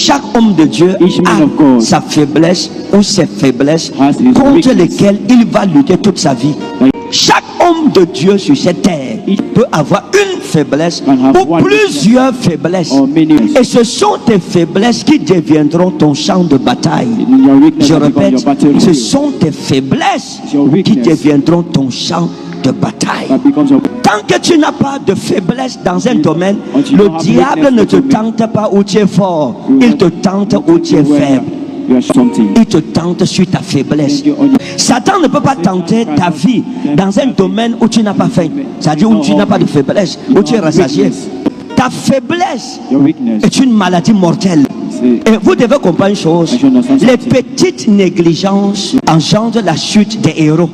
chaque homme de Dieu a sa faiblesse ou ses faiblesses contre lesquelles il va lutter toute sa vie. Chaque homme de Dieu sur cette terre peut avoir une faiblesse ou plusieurs faiblesses. Et ce sont tes faiblesses qui deviendront ton champ de bataille. Je répète, ce sont tes faiblesses qui deviendront ton champ de bataille. Tant que tu n'as pas de faiblesse dans un domaine, le diable ne te tente pas où tu es fort. Il te tente où tu es faible. Il te tente sur ta faiblesse. Satan ne peut pas tenter ta vie dans un domaine où tu n'as pas faim. C'est-à-dire où tu n'as pas de faiblesse, où tu es rassasié. Ta faiblesse est une maladie mortelle. Et vous devez comprendre une chose. Les petites négligences engendrent la chute des héros.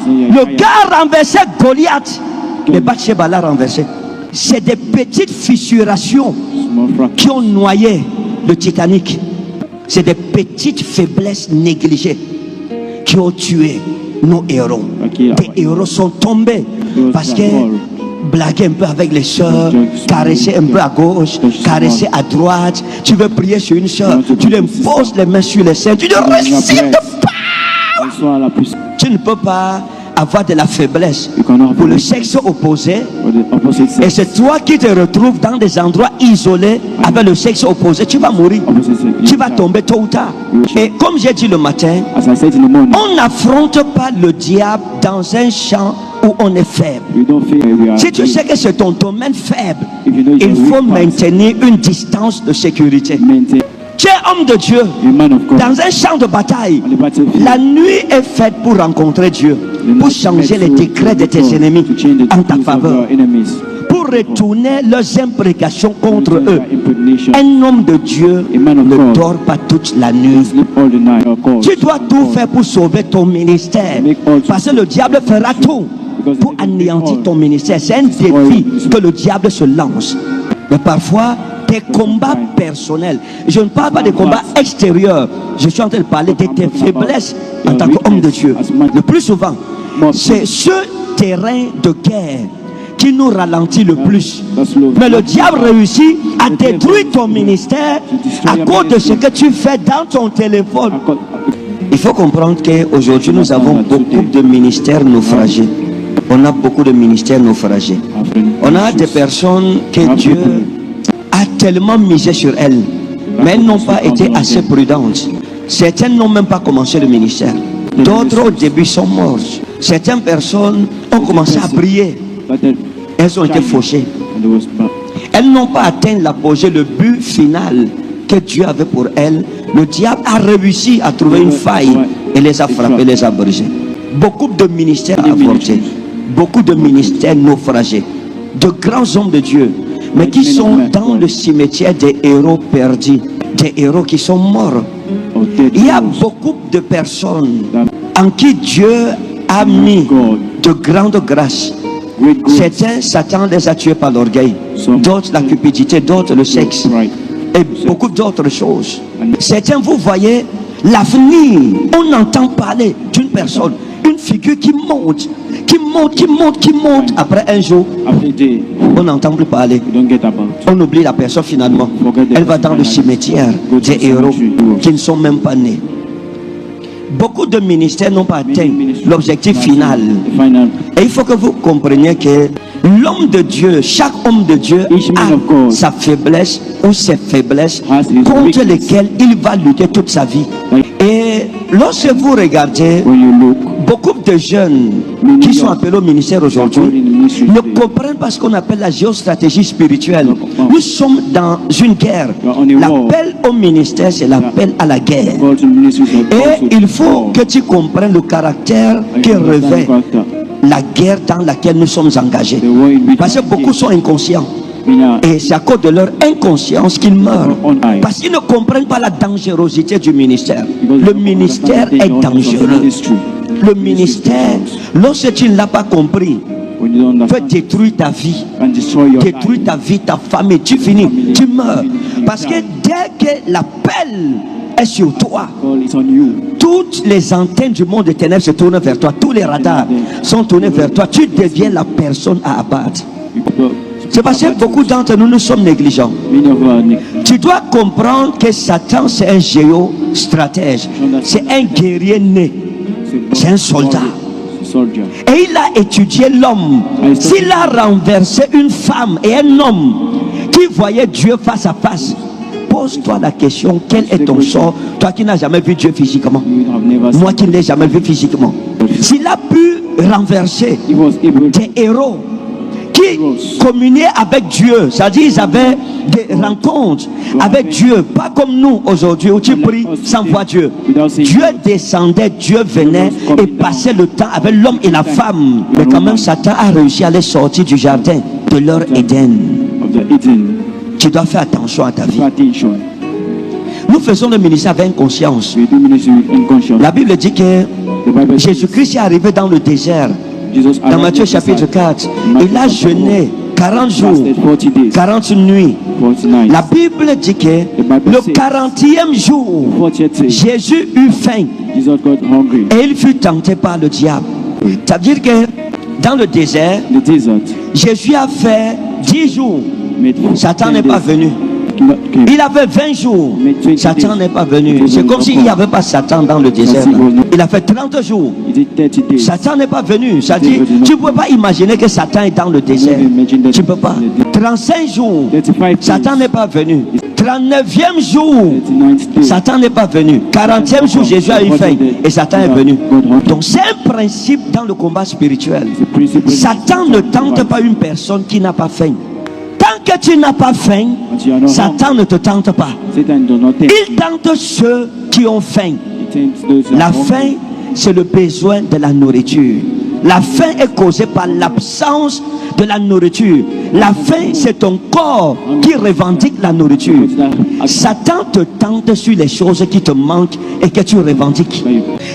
Le gars renversé Goliath, le Bathsheba l'a renversé. C'est des petites fissurations qui ont noyé le Titanic. C'est des petites faiblesses négligées qui ont tué nos héros. Tes héros sont tombés parce que blaguer un peu avec les soeurs, caresser un peu à gauche, caresser à droite. Tu veux prier sur une soeur, tu lui poses les mains sur les seins, tu lui récites pas. Tu ne peux pas avoir de la faiblesse pour le sexe opposé, et c'est toi qui te retrouves dans des endroits isolés avec le sexe opposé. Tu vas mourir, tu vas tomber tôt ou tard. Et comme j'ai dit le matin, on n'affronte pas le diable dans un champ où on est faible. Si tu sais que c'est ton domaine faible, il faut maintenir une distance de sécurité. Tu es homme de Dieu dans un champ de bataille. La nuit est faite pour rencontrer Dieu, pour changer les décrets de tes ennemis en ta faveur, pour retourner leurs imprécations contre eux. Un homme de Dieu ne dort pas toute la nuit. Tu dois tout faire pour sauver ton ministère, parce que le diable fera tout pour anéantir ton ministère. C'est un défi que le diable se lance. Mais parfois, tes combats personnels, je ne parle pas des combats extérieurs, je suis en train de parler de tes faiblesses en tant qu'homme de Dieu. Le plus souvent, c'est ce terrain de guerre qui nous ralentit le plus. Mais le diable réussit à détruire ton ministère à cause de ce que tu fais dans ton téléphone. Il faut comprendre qu'aujourd'hui nous avons beaucoup de ministères naufragés. On a beaucoup de ministères naufragés. On a des personnes que Dieu a tellement misé sur elles, mais elles n'ont pas été assez prudentes. Certaines n'ont même pas commencé le ministère. D'autres au début sont morts. Certaines personnes ont commencé à briller. Elles ont été fauchées. Elles n'ont pas atteint l'apogée, le but final que Dieu avait pour elles. Le diable a réussi à trouver une faille et les a frappées, les a brisées. Beaucoup de ministères avortés, beaucoup de ministères naufragés, de grands hommes de Dieu, mais qui sont dans le cimetière des héros perdus, des héros qui sont morts. Il y a beaucoup de personnes en qui Dieu a mis de grandes grâces. Certains, Satan les a tués par l'orgueil, d'autres la cupidité, d'autres le sexe et beaucoup d'autres choses. Certains, vous voyez l'avenir, on entend parler d'une personne, une figure qui monte, qui monte. Après un jour, on n'entend plus parler. On oublie la personne finalement. Elle va dans le cimetière des héros qui ne sont même pas nés. Beaucoup de ministères n'ont pas atteint l'objectif final. Et il faut que vous compreniez que l'homme de Dieu, chaque homme de Dieu a sa faiblesse ou ses faiblesses contre lesquelles il va lutter toute sa vie. Et lorsque vous regardez, beaucoup de jeunes qui sont appelés au ministère aujourd'hui ne comprennent pas ce qu'on appelle la géostratégie spirituelle. Nous sommes dans une guerre. L'appel au ministère, c'est l'appel à la guerre. Et il faut que tu comprennes le caractère qui revêt la guerre dans laquelle nous sommes engagés. Parce que beaucoup sont inconscients. Et c'est à cause de leur inconscience qu'ils meurent. Parce qu'ils ne comprennent pas la dangerosité du ministère. Le ministère est dangereux. Le ministère, lorsque tu ne l'as pas compris, peut détruire ta vie, ta famille, tu finis, tu meurs. Parce que dès que l'appel est sur toi, toutes les antennes du monde des ténèbres se tournent vers toi, tous les radars sont tournés vers toi, tu deviens la personne à abattre. C'est parce que beaucoup d'entre nous, nous sommes négligents. Tu dois comprendre que Satan, c'est un géostratège. C'est un guerrier né. C'est un soldat. Et il a étudié l'homme. S'il a renversé une femme et un homme qui voyait Dieu face à face, pose-toi la question, quel est ton sort? Toi qui n'as jamais vu Dieu physiquement, moi qui ne l'ai jamais vu physiquement. S'il a pu renverser des héros qui communiaient avec Dieu, c'est-à-dire ils avaient des rencontres avec Dieu, pas comme nous aujourd'hui où tu pries sans voir Dieu. Dieu descendait, Dieu venait et passait le temps avec l'homme et la femme. Mais quand même Satan a réussi à les sortir du jardin de leur Éden. Tu dois faire attention à ta vie. Nous faisons le ministère avec conscience. La Bible dit que Jésus-Christ est arrivé dans le désert. Dans Matthieu chapitre 4, il a jeûné 40 jours, 40 nuits. La Bible dit que le 40e jour, Jésus eut faim et il fut tenté par le diable. Ça veut dire que dans le désert, Jésus a fait 10 jours. Satan n'est pas venu. Il avait 20 jours. Satan n'est pas venu. C'est comme s'il n'y avait pas Satan dans le désert. Il a fait 30 jours. Satan n'est pas venu. Ça dit, tu ne peux pas imaginer que Satan est dans le désert. Tu ne peux pas. 35 jours. Satan n'est pas venu. 39e jour. Satan n'est pas venu. 40e jour, Jésus a eu faim. Et Satan est venu. Donc c'est un principe dans le combat spirituel. Satan ne tente pas une personne qui n'a pas faim. Tant que tu n'as pas faim, Satan ne te tente pas. Il tente ceux qui ont faim. La faim, c'est le besoin de la nourriture. La faim est causée par l'absence de la nourriture. La faim, c'est ton corps qui revendique la nourriture. Satan te tente sur les choses qui te manquent et que tu revendiques.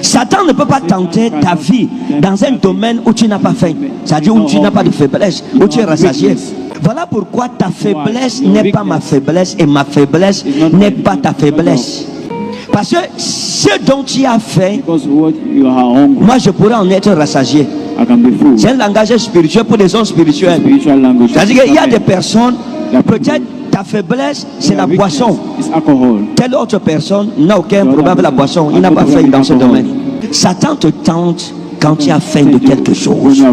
Satan ne peut pas tenter ta vie dans un domaine où tu n'as pas faim. C'est-à-dire où tu n'as pas de faiblesse, où tu es rassasié. Voilà pourquoi ta faiblesse n'est pas ma faiblesse et ma faiblesse n'est pas ta faiblesse. Parce que ce dont tu as fait, moi je pourrais en être rassasié. C'est un langage spirituel pour les hommes spirituels. C'est-à-dire qu'il y a des personnes, peut-être ta faiblesse c'est la boisson. Telle autre personne n'a aucun problème avec la boisson. Il n'a pas faim dans ce domaine. Satan te tente quand tu as faim de quelque chose.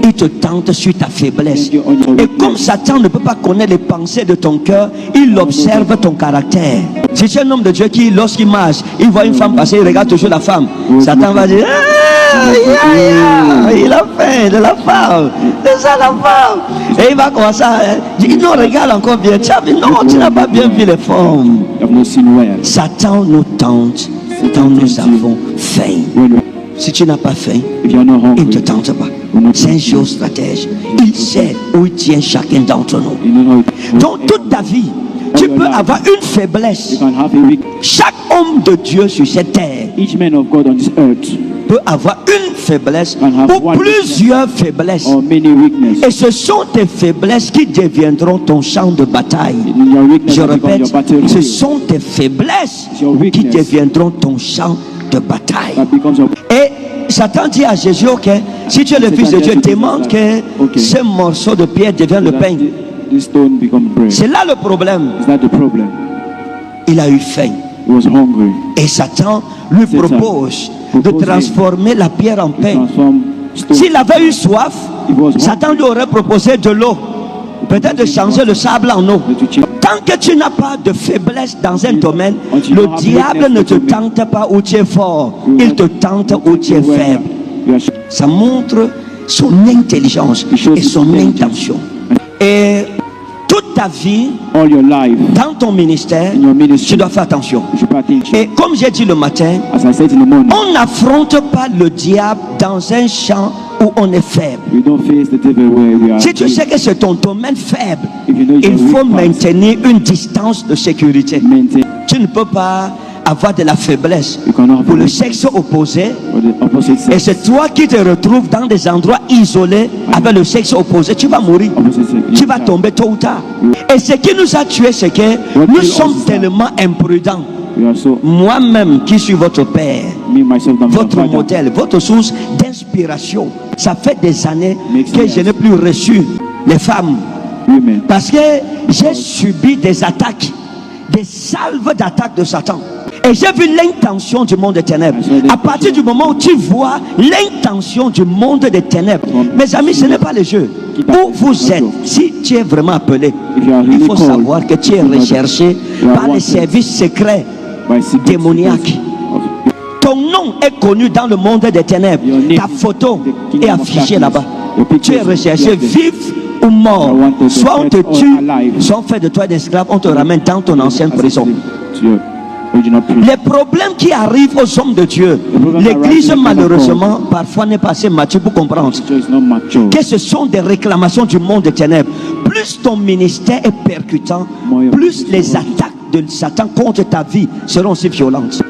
Il te tente sur ta faiblesse. Et comme Satan ne peut pas connaître les pensées de ton cœur, il observe ton caractère. Si tu es un homme de Dieu qui, lorsqu'il marche, il voit une femme passer, il regarde toujours la femme, Satan va dire, il a faim de la femme. C'est ça la femme. Et il va commencer à dire, non, regarde encore bien. Non, tu n'as pas bien vu les formes. Satan nous tente quand nous avons faim. Si tu n'as pas faim, il ne te tente pas. C'est un géostratège. Il sait où il tient chacun d'entre nous. Donc toute ta vie, tu peux avoir une faiblesse. Chaque homme de Dieu sur cette terre peut avoir une faiblesse ou plusieurs faiblesses. Et ce sont tes faiblesses qui deviendront ton champ de bataille. Je répète, ce sont tes faiblesses qui deviendront ton champ de bataille. Et Satan dit à Jésus, ok, si tu es le fils de Dieu, demande que ce morceau de pierre devienne le pain. C'est là le problème. Il a eu faim. Et Satan lui propose de transformer la pierre en pain. S'il avait eu soif, Satan lui aurait proposé de l'eau. Peut-être de changer le sable en eau. Tant que tu n'as pas de faiblesse dans un domaine, le diable ne te tente pas où tu es fort. Il te tente où tu es faible. Ça montre son intelligence et son intention. Et toute ta vie, dans ton ministère, tu dois faire attention. Et comme j'ai dit le matin, on n'affronte pas le diable dans un champ où on est faible. Si tu sais que c'est ton domaine faible, il faut maintenir une distance de sécurité. Tu ne peux pas avoir de la faiblesse pour le sexe opposé, et c'est toi qui te retrouves dans des endroits isolés avec le sexe opposé. Tu vas mourir, tu vas tomber tôt ou tard. Et ce qui nous a tués, c'est que nous sommes tellement imprudents. Moi-même qui suis votre père, votre modèle, votre source d'inspiration, ça fait des années que je n'ai plus reçu les femmes Amen. Parce que j'ai subi des attaques, des salves d'attaques de Satan. Et j'ai vu l'intention du monde des ténèbres. À partir du moment où tu vois l'intention du monde des ténèbres, mes amis, ce n'est pas le jeu. Où vous êtes, si tu es vraiment appelé, il faut savoir que tu es recherché par les services secrets démoniaques. Ton nom est connu dans le monde des ténèbres. Ta photo est affichée là-bas. Tu es recherché vif ou mort. Soit on te tue, soit on fait de toi un esclave, on te ramène dans ton ancienne prison. Les problèmes qui arrivent aux hommes de Dieu, l'église malheureusement parfois n'est pas assez mature pour comprendre que ce sont des réclamations du monde des ténèbres. Plus ton ministère est percutant, plus les attaques de Satan contre ta vie seront aussi violentes.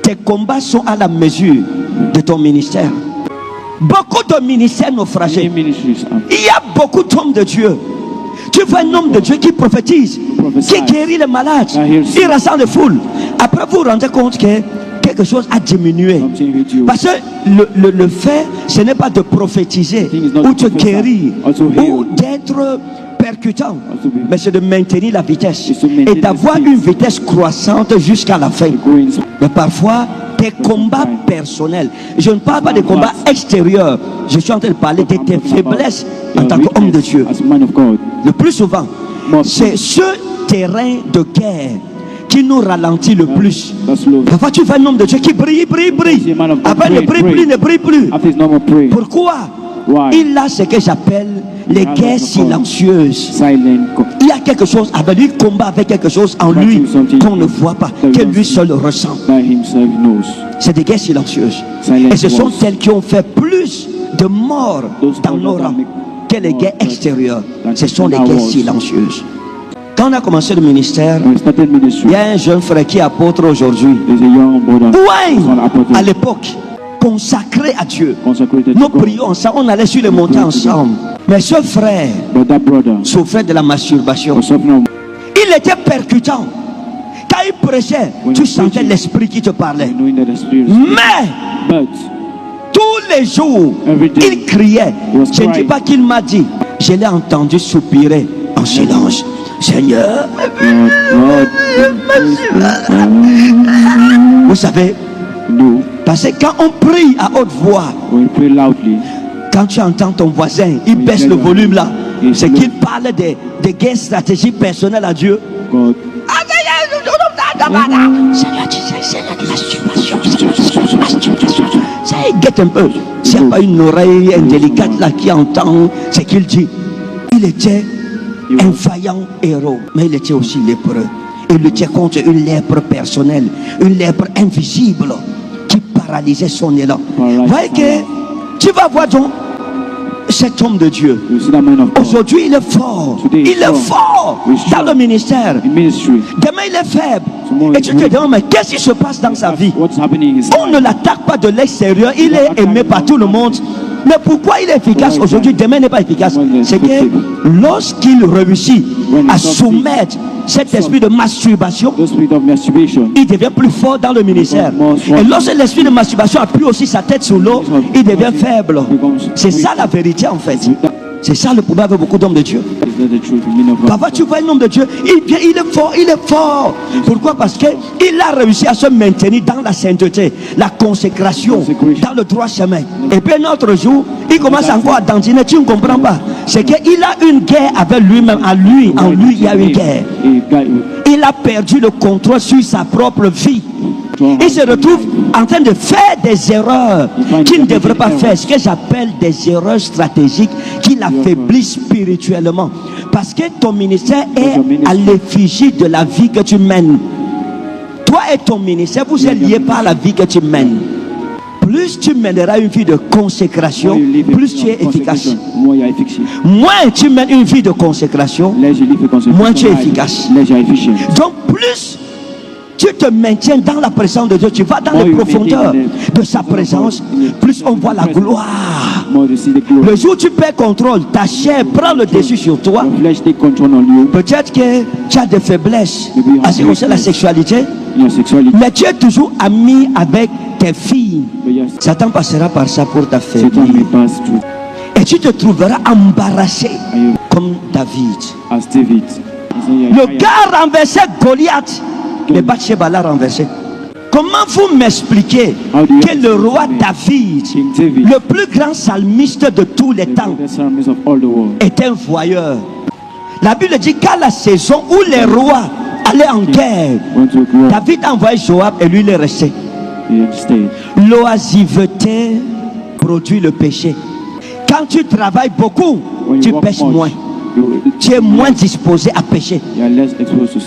Tes combats sont à la mesure de ton ministère. Beaucoup de ministères naufragés. Il y a beaucoup d'hommes de Dieu. Tu vois un homme de Dieu qui prophétise, qui guérit les malades, il rassemble les foules. Après, vous vous rendez compte que quelque chose a diminué. Parce que le fait, ce n'est pas de prophétiser ou de guérir ou d'être percutant, mais c'est de maintenir la vitesse et d'avoir une vitesse croissante jusqu'à la fin. Mais parfois, tes combats personnels, je ne parle pas des combats extérieurs, je suis en train de parler de tes faiblesses en tant qu'homme de Dieu. Le plus souvent, c'est ce terrain de guerre qui nous ralentit le plus. Parfois tu vois un homme de Dieu qui brille. Après ne brille plus. Pourquoi? Il a ce que j'appelle les guerres silencieuses. Il y a quelque chose avec lui, il combat avec quelque chose en lui qu'on ne voit pas, que lui seul ressent. C'est des guerres silencieuses. Et ce sont celles qui ont fait plus de morts dans nos rangs que les guerres extérieures. Ce sont les guerres silencieuses. Quand on a commencé le ministère, il y a un jeune frère qui est apôtre aujourd'hui. À l'époque, consacré à Dieu. Nous prions ensemble, on allait sur les montagnes ensemble. Mais ce frère souffrait de la masturbation. Il était percutant. Quand il prêchait, tu sentais l'esprit qui te parlait. Mais tous les jours, il criait. Je ne dis pas qu'il m'a dit. Je l'ai entendu soupirer en silence. Seigneur, vous savez, parce que quand on prie à haute voix, quand tu entends ton voisin, il baisse le volume là, c'est qu'il parle des guerres stratégiques personnelles à Dieu. Seigneur, tu sais, Seigneur, ça guette un peu. S'il n'y a pas une oreille indélicate là qui entend ce qu'il dit. Il était un vaillant héros, mais il était aussi lépreux. Il luttait contre une lèpre personnelle, une lèpre invisible qui paralysait son élan. Vous voyez que tu vas voir donc cet homme de Dieu. Aujourd'hui, il est fort. Il est fort dans le ministère. Demain, il est faible. Et tu te demandes, mais qu'est-ce qui se passe dans sa vie? On ne l'attaque pas de l'extérieur. Il est aimé par tout le monde. Mais pourquoi il est efficace aujourd'hui? Demain n'est pas efficace. C'est que lorsqu'il réussit à soumettre cet esprit de masturbation, il devient plus fort dans le ministère. Et lorsque l'esprit de masturbation appuie aussi sa tête sur l'eau, il devient faible. C'est ça la vérité en fait. C'est ça le problème avec beaucoup d'hommes de Dieu. Parfois tu vois un homme de Dieu, il est fort, il est fort. Pourquoi? Parce qu'il a réussi à se maintenir dans la sainteté, la consécration, dans le droit chemin. Et puis un autre jour, il commence encore à dandiner, tu ne comprends pas. C'est qu'il a une guerre avec lui-même, en lui il y a une guerre. Il a perdu le contrôle sur sa propre vie. Il se retrouve en train de faire des erreurs qu'il ne devrait pas faire, ce que j'appelle des erreurs stratégiques qui l'affaiblissent spirituellement. Parce que ton ministère est à l'effigie de la vie que tu mènes. Toi et ton ministère, vous êtes liés par la vie que tu mènes. Plus tu mèneras une vie de consécration, plus tu es efficace. Moins tu mènes une vie de consécration, moins tu es efficace. Donc plus tu te maintiens dans la présence de Dieu, tu vas dans les profondeurs de sa présence, plus on voit la gloire. Le jour où tu perds contrôle, ta chair prend le dessus sur toi. Peut-être que tu as des faiblesses à ce qui concerne la sexualité, mais tu es toujours ami avec tes filles. Satan passera par ça pour t'affaiblir. Et tu te trouveras embarrassé comme David. Le gars renversait Goliath, mais Bathsheba l'a renversé. Comment vous m'expliquez que le roi David, le plus grand psalmiste de tous les temps, est un voyeur? La Bible dit qu'à la saison où les rois allaient en guerre, David a envoyé Joab et lui il est resté. L'oisiveté produit le péché. Quand tu travailles beaucoup, tu pêches moins. Tu es moins disposé à pécher.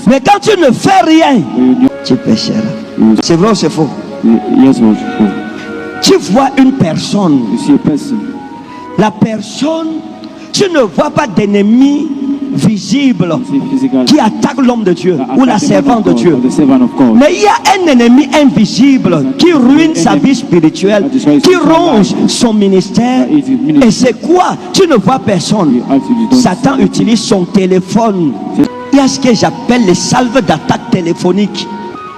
Mais quand tu ne fais rien, tu pécheras. C'est vrai ou c'est faux? Tu vois une personne, la personne, tu ne vois pas d'ennemi visible qui attaque l'homme de Dieu ou la servante de Dieu. Mais il y a un ennemi invisible qui ruine sa vie spirituelle, qui ronge son ministère. Et c'est quoi? Tu ne vois personne. Satan utilise son téléphone. Il y a ce que j'appelle les salves d'attaque téléphonique.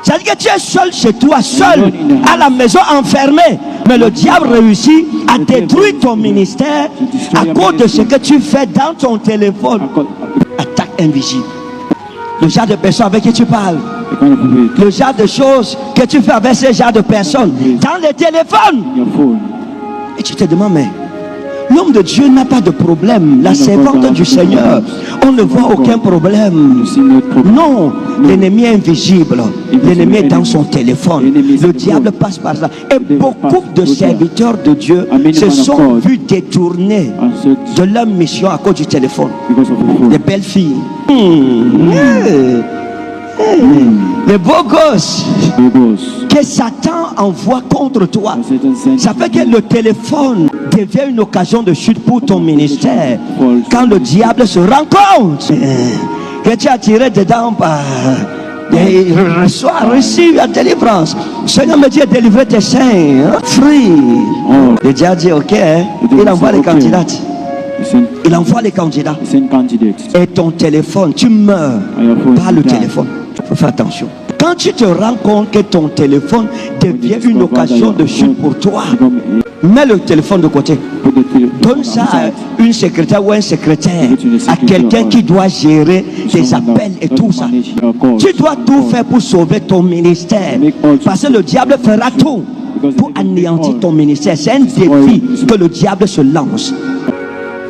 C'est-à-dire que tu es seul chez toi, seul à la maison, enfermé. Mais le diable réussit à détruire ton ministère à cause de ce que tu fais dans ton téléphone. Attaque invisible. Le genre de personnes avec qui tu parles. Le genre de choses que tu fais avec ces genres de personnes dans le téléphone. Et tu te demandes, mais l'homme de Dieu n'a pas de problème. La servante du Seigneur, on ne voit aucun problème. Non, l'ennemi est invisible. L'ennemi est dans son téléphone. Le diable passe par ça. Et beaucoup de serviteurs de Dieu se sont vus détournés de leur mission à cause du téléphone. Des belles filles. Les beaux gosses que Satan envoie contre toi, ça fait que le téléphone devient une occasion de chute pour ton ministère. Quand le diable se rend compte que tu as tiré dedans par reçu la délivrance. Seigneur me dit de délivrer tes saints, free. Le diable dit ok, il envoie les candidats. Il envoie les candidats. Et ton téléphone, tu meurs par le téléphone. Il faut faire attention. Quand tu te rends compte que ton téléphone devient une occasion de chute pour toi, mets le téléphone de côté. Donne ça à une secrétaire ou un secrétaire, à quelqu'un qui doit gérer tes appels et tout ça. Tu dois tout faire pour sauver ton ministère. Parce que le diable fera tout pour anéantir ton ministère. C'est un défi que le diable se lance.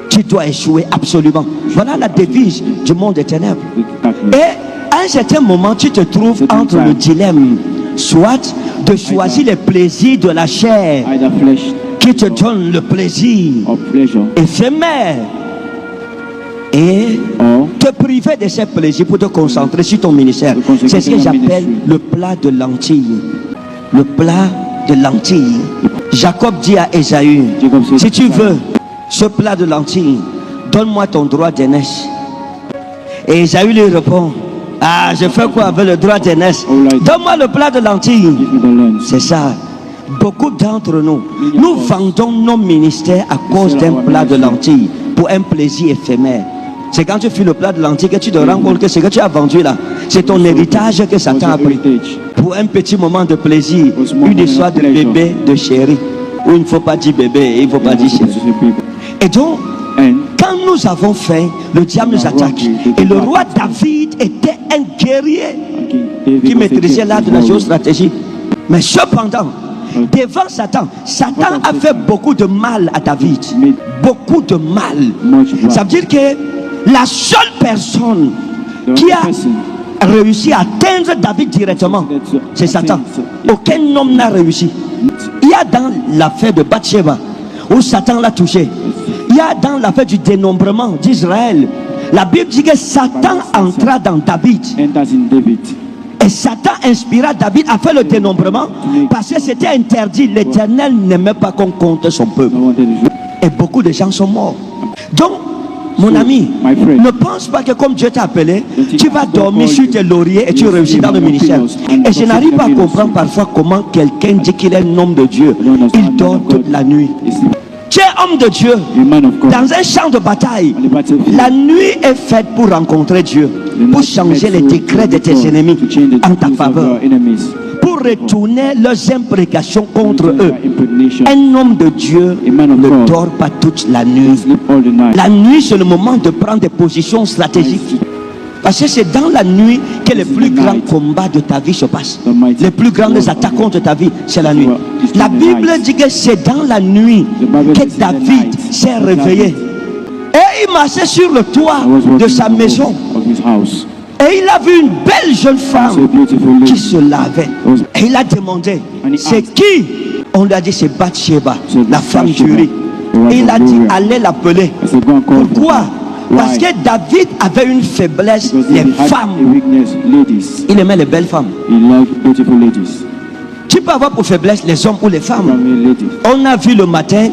Tu dois échouer absolument. Voilà la devise du monde des ténèbres. Et à un certain moment, tu te trouves entre le dilemme, soit de choisir les plaisirs de la chair qui te donne le plaisir éphémère et te priver de ces plaisirs pour te concentrer sur ton ministère. C'est ce que j'appelle le plat de lentilles. Le plat de lentilles. Jacob dit à Ésaü, si tu veux ce plat de lentilles, donne-moi ton droit d'aînesse. Et Ésaü lui répond, ah, je fais quoi avec le droit d'aînesse? Donne-moi le plat de lentilles. C'est ça. Beaucoup d'entre nous, nous vendons nos ministères à cause d'un plat de lentilles pour un plaisir éphémère. C'est quand tu fais le plat de lentilles que tu te rends compte que ce que tu as vendu là, c'est ton héritage que Satan a pris. Pour un petit moment de plaisir, une histoire de bébé, de chéri. Où il ne faut pas dire bébé et il ne faut pas dire chéri. Et donc, quand nous avons faim, le diable nous attaque. Et le roi David était un guerrier qui maîtrisait l'art de la géostratégie. Mais cependant, devant Satan, Satan a fait beaucoup de mal à David. Beaucoup de mal. Ça veut dire que la seule personne qui a réussi à atteindre David directement, c'est Satan. Aucun homme n'a réussi. Il y a dans l'affaire de Bathsheba où Satan l'a touché. Il y a dans l'affaire du dénombrement d'Israël, la Bible dit que Satan entra dans David. Et Satan inspira David à faire le dénombrement parce que c'était interdit. L'Éternel n'aimait pas qu'on compte son peuple. Et beaucoup de gens sont morts. Donc, mon ami, ne pense pas que comme Dieu t'a appelé, tu vas dormir sur tes lauriers et tu réussis dans le ministère. Et je n'arrive pas à comprendre parfois comment quelqu'un dit qu'il est un homme de Dieu. Il dort toute la nuit. Tu es homme de Dieu dans un champ de bataille. La nuit est faite pour rencontrer Dieu, pour changer les décrets de tes ennemis en ta faveur, pour pour retourner leurs imprécations contre eux. Un homme de Dieu ne dort pas toute la nuit. La nuit, c'est le moment de prendre des positions stratégiques. Parce que c'est dans la nuit que les plus grands combats de ta vie se passent. Les plus grandes attaques contre ta vie, c'est la nuit. La Bible dit que c'est dans la nuit que David s'est réveillé. Et il marchait sur le toit de sa maison. Et il a vu une belle jeune femme qui se lavait. Et il a demandé, c'est qui? On lui a dit, c'est Bathsheba, la femme d'Uri. Et il a dit, allez l'appeler. Pourquoi? Parce que David avait une faiblesse des femmes. Il aimait les belles femmes. Tu peux avoir pour faiblesse les hommes ou les femmes. On a vu le matin,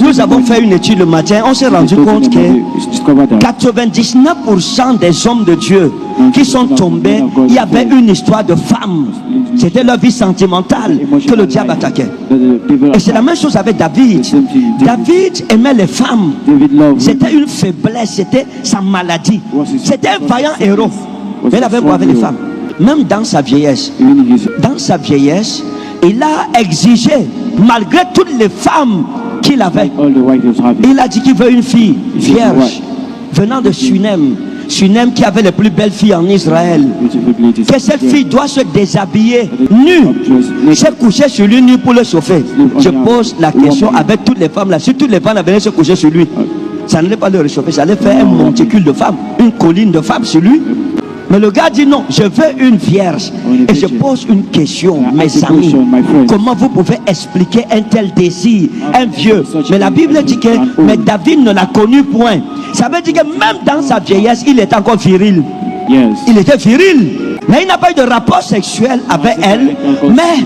nous avons fait une étude le matin, on s'est rendu compte que 99% des hommes de Dieu qui sont tombés, il y avait une histoire de femmes. C'était leur vie sentimentale que le diable attaquait. Et c'est la même chose avec David. David aimait les femmes. C'était une faiblesse, c'était sa maladie. C'était un vaillant héros. Mais il avait beau avec les femmes. Même dans sa vieillesse. Dans sa vieillesse, il a exigé, malgré toutes les femmes qu'il avait, il a dit qu'il veut une fille vierge venant de Sunem. Sunem qui avait les plus belles filles en Israël. Que cette fille doit se déshabiller nue, se coucher sur lui nu pour le chauffer. Je pose la question avec toutes les femmes là. Si toutes les femmes venaient se coucher sur lui, ça n'allait pas le réchauffer, ça allait faire un monticule de femmes, une colline de femmes sur lui. Mais le gars dit non, je veux une vierge. Et je pose une question, mes amis. Comment vous pouvez expliquer un tel désir, un vieux? Mais la Bible dit que mais David ne l'a connu point. Ça veut dire que même dans sa vieillesse, il était encore viril. Il était viril. Mais il n'a pas eu de rapport sexuel avec elle. Mais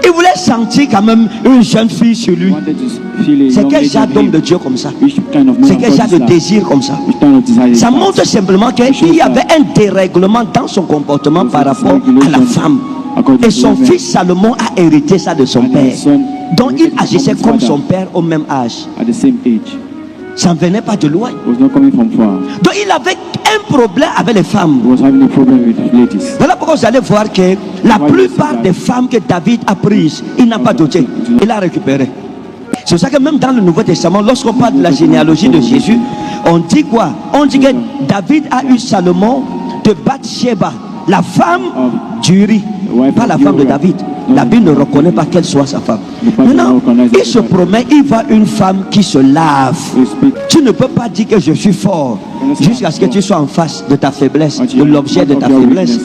il voulait sentir quand même une jeune fille sur lui. C'est quel genre d'homme de Dieu comme ça? C'est quel genre de désir comme ça? Ça montre simplement qu'il y avait un dérèglement dans son comportement par rapport à la femme. Et son fils Salomon a hérité ça de son père. Donc il agissait comme son père au même âge. Ça ne venait pas de loin. Donc il avait un problème avec les femmes. Voilà pourquoi vous allez voir que la plupart des femmes que David a prises, il n'a pas doté. Il a récupéré. C'est pour ça que même dans le Nouveau Testament, lorsqu'on parle de la généalogie de Jésus, on dit quoi? On dit que David a eu Salomon de Bathsheba, la femme d'Uri, pas la femme de David. La Bible ne reconnaît pas qu'elle soit sa femme. Maintenant, il se promet, il voit une femme qui se lave. Tu ne peux pas dire que je suis fort jusqu'à ce que tu sois en face de ta faiblesse, de l'objet de ta faiblesse.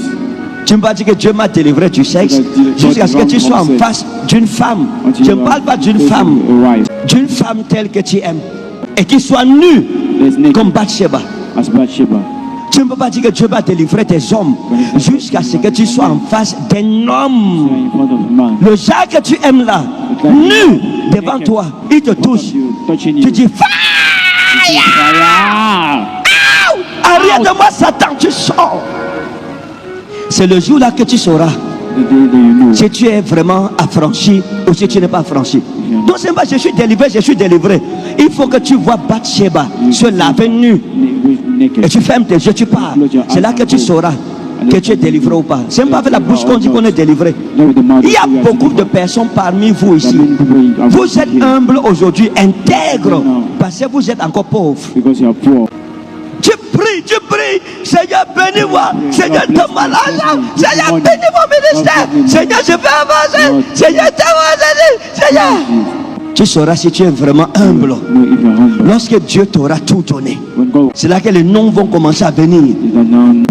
Tu ne peux pas dire que Dieu m'a délivré du sexe jusqu'à ce que tu sois en face d'une femme. Je ne parle pas d'une femme telle que tu aimes et qui soit nue comme Bathsheba. Tu ne peux pas dire que Dieu va délivrer tes hommes jusqu'à ce que tu sois en face d'un homme. Le genre que tu aimes là, nu devant toi, il te touche. Tu dis fire! Arrière de moi, Satan, tu sors. C'est le jour là que tu sauras si tu es vraiment affranchi ou si tu n'es pas affranchi. Donc c'est pas je suis délivré, je suis délivré. Il faut que tu vois Bathsheba se laver nu et tu fermes tes yeux, tu parles. C'est là que tu sauras que tu es délivré ou pas. C'est pas avec la bouche qu'on dit qu'on est délivré. Il y a beaucoup de personnes parmi vous ici. Vous êtes humble aujourd'hui, intègre, parce que vous êtes encore pauvre. Tu pries, Seigneur bénis-moi, Seigneur donne-moi l'argent, Seigneur bénis mon ministère, Seigneur je veux avancer, Seigneur Seigneur. Tu sauras si tu es vraiment humble lorsque Dieu t'aura tout donné. C'est là que les noms vont commencer à venir.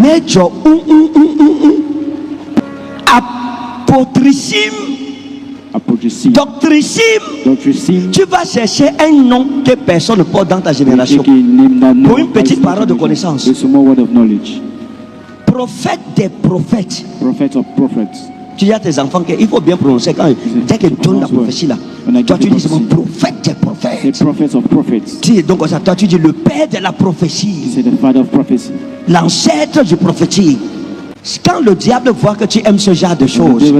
Mais tu apotricime, doctricime, tu vas chercher un nom que personne ne porte dans ta génération pour une petite parole de connaissance. Prophète des prophètes. Tu dis à tes enfants qu'il faut bien prononcer quand dès qu'ils donnent la prophétie là. Toi tu dis c'est mon prophète des prophètes. Donc ça, toi tu dis le père de la prophétie, l'ancêtre du prophétique. Quand le diable voit que tu aimes ce genre de choses,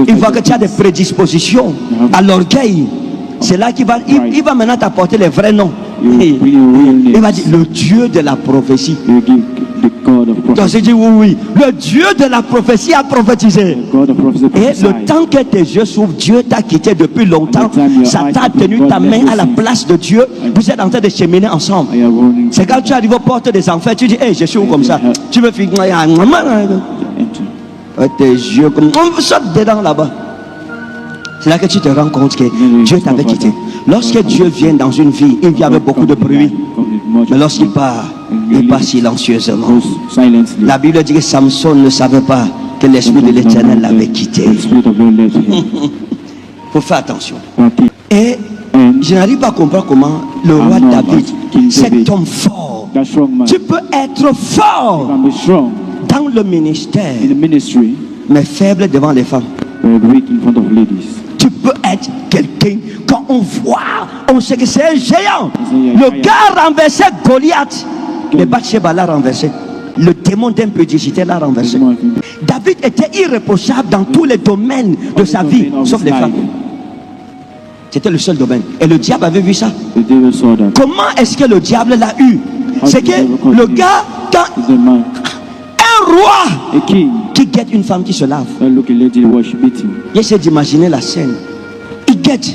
il voit que tu as des prédispositions à l'orgueil. C'est là qu'il va, il va maintenant t'apporter les vrais noms. Il va dire le Dieu de la prophétie. Donc j'ai dit oui, le Dieu de la prophétie a prophétisé. Et le temps que tes yeux s'ouvrent, Dieu t'a quitté depuis longtemps. Ça t'a tenu ta main à la place de Dieu. Vous êtes en train de cheminer ensemble. C'est quand tu arrives aux portes des enfers, tu dis, hey, je suis où comme ça? Tu veux finir? Tes yeux comme on saute dedans là-bas. C'est là que tu te rends compte que Dieu t'avait quitté. Lorsque Dieu vient dans une vie, il vient avec beaucoup de bruit. Mais lorsqu'il part, il part silencieusement. La Bible dit que Samson ne savait pas que l'Esprit de l'Éternel l'avait quitté. Il faut faire attention. Et je n'arrive pas à comprendre comment le roi David, cet homme fort, tu peux être fort dans le ministère, mais faible devant les femmes. Tu peux être quelqu'un, quand on voit, on sait que c'est un géant. Le gars a renversé Goliath, mais Bathsheba l'a renversé. Le démon d'impudicité l'a renversé. David était irréprochable dans tous les domaines de sa vie, sauf les femmes. C'était le seul domaine. Et le diable avait vu ça. Comment est-ce que le diable l'a eu? C'est que le gars, quand un roi qui guette une femme qui se lave, j'essaie d'imaginer la scène. Il guette.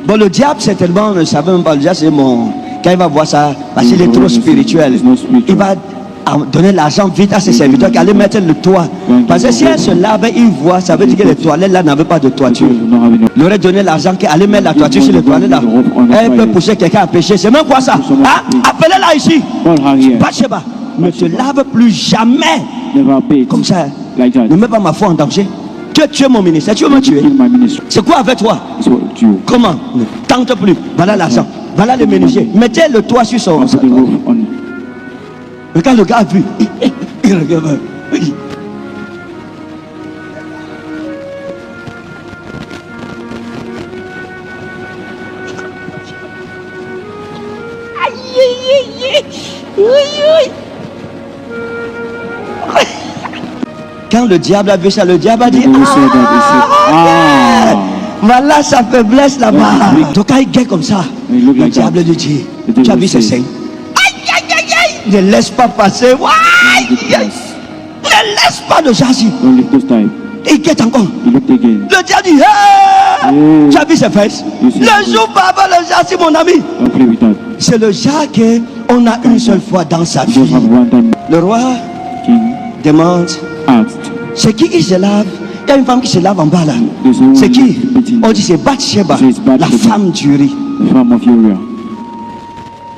Bon, le diable certainement ne savait même pas. Déjà, c'est mon. Quand il va voir ça, parce qu'il est trop spirituel, il va donner l'argent vite à ses serviteurs qui allaient mettre le toit. Parce que si elle se lave, il voit, ça veut dire que les toilettes là n'avaient pas de toiture. Il aurait donné l'argent qui allait mettre la toiture sur les toilettes là. Elle peut pousser quelqu'un à pécher. C'est même quoi ça? Hein? Appelez-la ici. Bathsheba, ne te lave plus jamais comme ça. Ne mets pas ma foi en danger. Tu as tué mon ministère, tu veux me tuer. C'est quoi avec toi? Comment? Ne tente plus. Voilà l'argent. Voilà le menuisier. Mettez le toit sur son. Mais quand le gars a vu, il regarde. Quand le diable a vu ça, le diable a dit voilà sa faiblesse là-bas. Donc quand il guette comme ça, le diable lui dit, tu as vu ce sein? Ne laisse pas passer. Ne laisse pas le chassis. Il guette encore. Le diable dit, hey! Tu as vu ses fesses? Le jour par rapport le chassis, mon ami. C'est le genre qu'on a une seule fois dans sa vie. Le roi demande, c'est qui se lave? Il y a une femme qui se lave en bas là. C'est qui? On dit c'est Bathsheba, la femme d'Uri.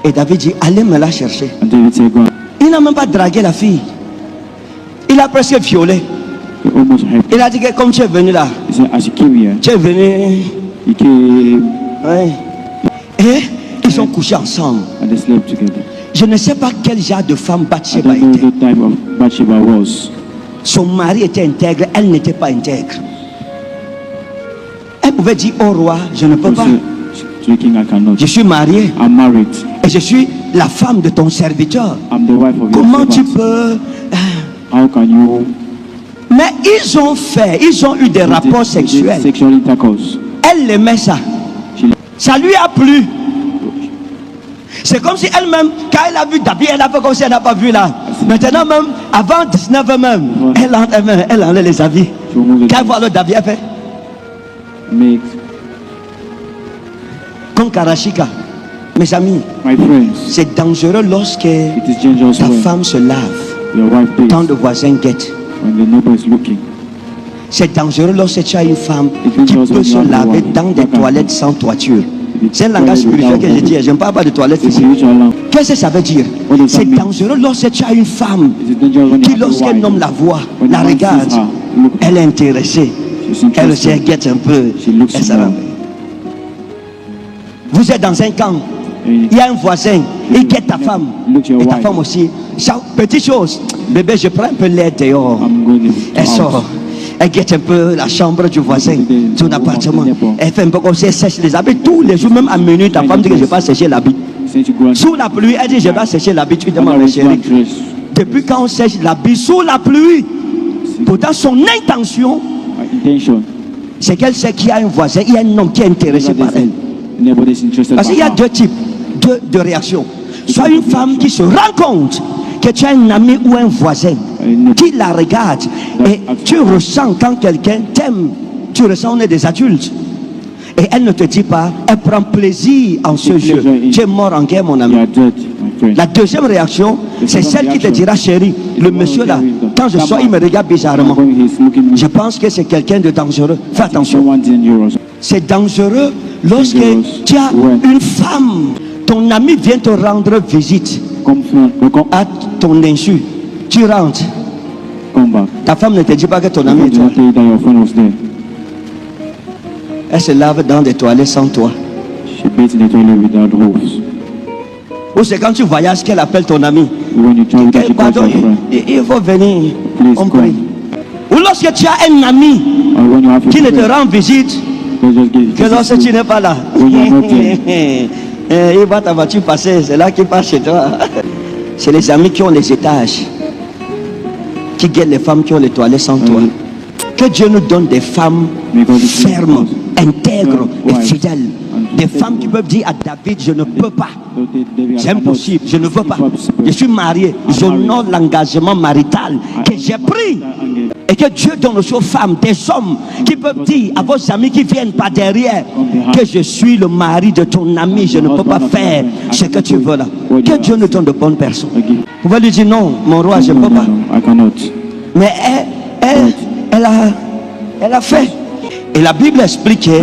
Et David dit, allez me la chercher. Il n'a même pas dragué la fille. Il a presque violé. Il a dit que comme tu es venu là, tu es venu. Ouais. Et ils ont couché ensemble. Je ne sais pas quel genre de femme Bathsheba était. Son mari était intègre, elle n'était pas intègre. Elle pouvait dire au roi, je ne peux pas. Je suis marié et je suis la femme de ton serviteur. Comment tu peux? Mais ils ont eu des rapports sexuels. Elle l'aimait ça. Ça lui a plu. C'est comme si elle-même, quand elle a vu David, elle a fait comme si elle n'a pas vu là. Maintenant même, avant 19 même, elle enlève les habits. Quand elle voit le David, elle fait. Comme Karashika. Mes amis, c'est dangereux lorsque ta femme se lave. Tant de voisins guettent. C'est dangereux lorsque tu as une femme qui peut se laver dans des toilettes sans toiture. C'est un langage spirituel que je dis. Je ne parle pas de toilettes ici. Qu'est-ce que ça veut dire? C'est dangereux lorsque tu as une femme qui, lorsqu'un homme la voit, la regarde, elle est intéressée. Elle se guette un peu. Vous êtes dans un camp. Il y a un voisin. Il guette ta femme. Et ta femme aussi. Petite chose. Bébé, je prends un peu l'air dehors. Elle sort. Elle guette un peu la chambre du voisin, son appartement. Elle fait un peu comme si elle sèche les habits tous les jours, même à minuit. Ta femme dit que je vais pas sécher l'habit. Sous la pluie, elle dit je vais sécher l'habit. Tu demandes, ma chérie. Depuis quand on sèche l'habit sous la pluie? Pourtant, son intention, c'est qu'elle sait qu'il y a un voisin, il y a un homme qui est intéressé par elle. Parce qu'il y a deux types deux réactions. Soit une femme qui se rend compte que tu as un ami ou un voisin qui la regarde et tu ressens quand quelqu'un t'aime, tu ressens on est des adultes. Et elle ne te dit pas, elle prend plaisir en ce jeu. Tu es mort en guerre, mon ami. La deuxième réaction, c'est celle qui te dira, chérie, le monsieur là, quand je sors, il me regarde bizarrement. Je pense que c'est quelqu'un de dangereux. Fais attention. C'est dangereux lorsque tu as une femme, ton ami vient te rendre visite à ton insu. Tu rentres. Ta femme ne te dit pas que ton ami est là. Elle se lave dans des toilettes sans toi. Ou c'est quand tu voyages qu'elle appelle ton ami. Pardon, il faut venir. On prie. Ou lorsque tu as un ami qui ne te rend visite, que lorsque tu n'es pas là, il va ta voiture passer, c'est là qu'il passe chez toi. C'est les amis qui ont les étages, qui guettent les femmes qui ont les toilettes sans toi. Que Dieu nous donne des femmes fermes, intègres et fidèles. Des femmes qui peuvent dire à David, je ne peux pas. C'est impossible, je ne veux pas. Je suis marié, j'honore l'engagement marital que j'ai pris. Et que Dieu donne aux femmes, des hommes qui peuvent dire à vos amis qui viennent par derrière que je suis le mari de ton ami, je ne peux pas faire ce que tu veux là. Que Dieu nous donne de bonnes personnes. Vous pouvez lui dire non, mon roi, je ne peux pas. Mais elle a fait. Et la Bible expliquait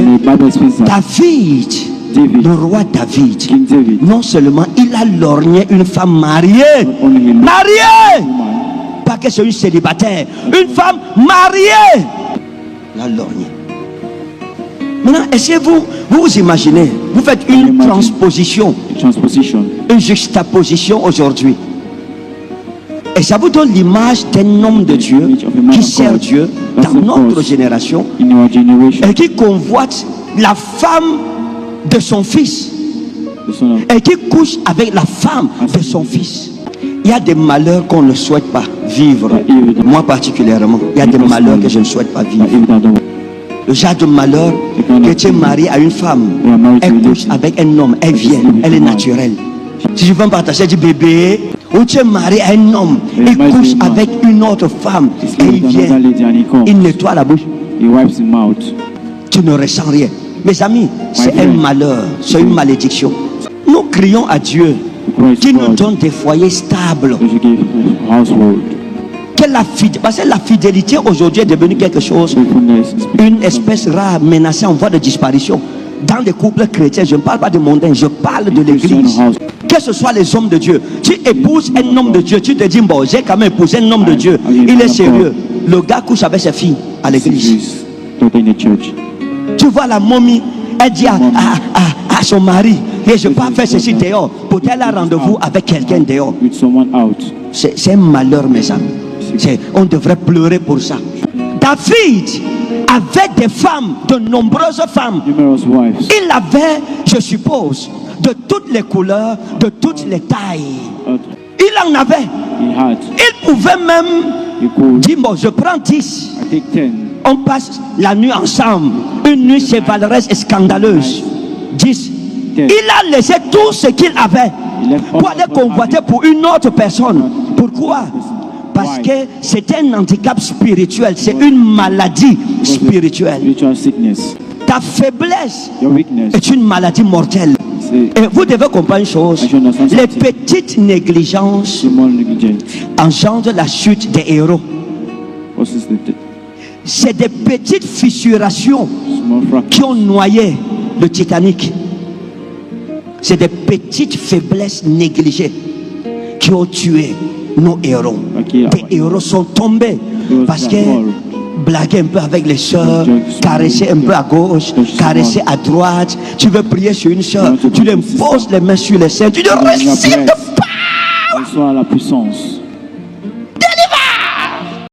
David, le roi David, non seulement il a lorgné une femme mariée, pas que c'est une célibataire, une femme mariée, la lorgné. Maintenant, essayez-vous, vous imaginez, vous faites une transposition, une juxtaposition aujourd'hui. Et ça vous donne l'image d'un homme de Dieu qui sert Dieu dans notre génération et qui convoite la femme de son fils et qui couche avec la femme de son fils. Il y a des malheurs qu'on ne souhaite pas vivre. Moi particulièrement, il y a des malheurs que je ne souhaite pas vivre. Le genre de malheur que tu es marié à une femme, elle couche avec un homme, elle vient, elle est naturelle. Si je veux partager du bébé, ou tu es marié à un homme, il couche avec une autre femme, et il vient, il nettoie la bouche, tu ne ressens rien. Mes amis, c'est un malheur, c'est une malédiction. Nous crions à Dieu qui nous donne des foyers stables. Parce que la fidélité aujourd'hui est devenue quelque chose, une espèce rare, menacée, en voie de disparition. Dans les couples chrétiens, je ne parle pas de mondains, je parle de l'église. Que ce soit les hommes de Dieu, tu épouses un homme de Dieu, tu te dis, bon, j'ai quand même épousé un homme de Dieu, il est sérieux. Le gars couche avec ses filles à l'église. Tu vois la momie, elle dit à son mari, et je ne peux pas faire ceci dehors. Peut-être elle a rendez-vous avec quelqu'un dehors. C'est un malheur, mes amis. On devrait pleurer pour ça. David avait des femmes, de nombreuses femmes. Il avait, je suppose, de toutes les couleurs, de toutes les tailles. Il en avait. Il pouvait même dire, bon, je prends 10. On passe la nuit ensemble. Une nuit chevaleresque et scandaleuse. 10. Il a laissé tout ce qu'il avait pour aller convoiter pour une autre personne. Pourquoi? Parce que c'est un handicap spirituel, c'est une maladie spirituelle. Ta faiblesse est une maladie mortelle. Et vous devez comprendre une chose, les petites négligences engendrent la chute des héros. C'est des petites fissurations qui ont noyé le Titanic. C'est des petites faiblesses négligées qui ont tué nos héros. Des héros sont tombés parce que blaguer un peu avec les soeurs, caresser un peu à gauche, caresser à droite. Tu veux prier sur une soeur, tu lui poses les mains sur les seins, tu lui récites de la puissance.